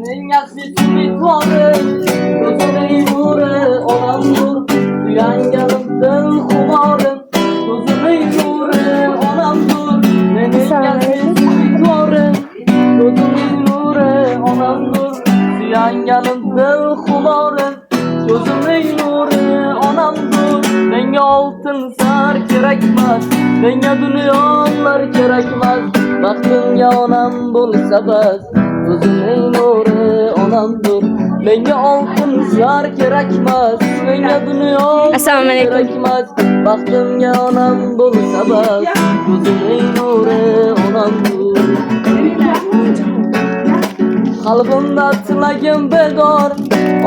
Mening yaxshi umidvorim, ko'zining nuri onamdur, suyanganimdan xumorim, ko'zining nuri onamdur. Mening yaxshi umidvorim, ko'zining nuri onamdur, suyanganimdan xumorim, ko'zining nuri onamdur. Menga oltin zar kerakmas, menga dunyolar kerakmas, baxtimga onam bo'lsa bas. Ko'zining nuri onamdur, menga oltin zar kerakmas, menga dunyolar kerakmas, baxtimga onam bo'lsa bas. Ko'zining nuri onamdur. Qalbimda tilagim bedor,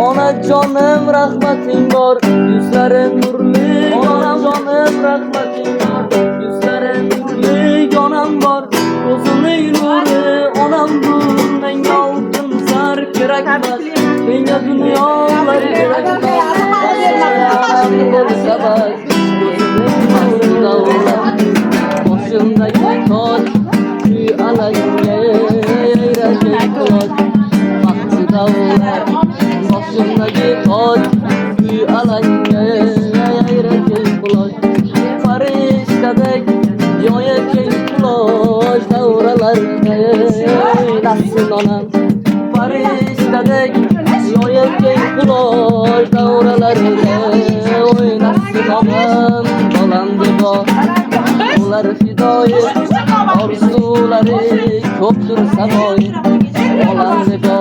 onajonim rahmating bor, yuzlaring nurli, onajonim rahmating bor, yuzlaring nurli, onam bor, ko'zining nuri onamdur. Menga oltin zar kerakmas, menga dunyolar kerakmas, onam bo'lsa bas. Ko'zining nuri davlat, boshimdagi toj, kuy alanga yayrashing quloch. Boshimdagi toj, kuy alanga yayrashing quloch. Farishtadek yoyaching quloch, davralarga o'ynasin onam. Farishtadek yoyaching quloch, davralarga o'ynasin onam. Bolam debo ular fidoyi, orzulari ko'pdir samoyi. Bolam debo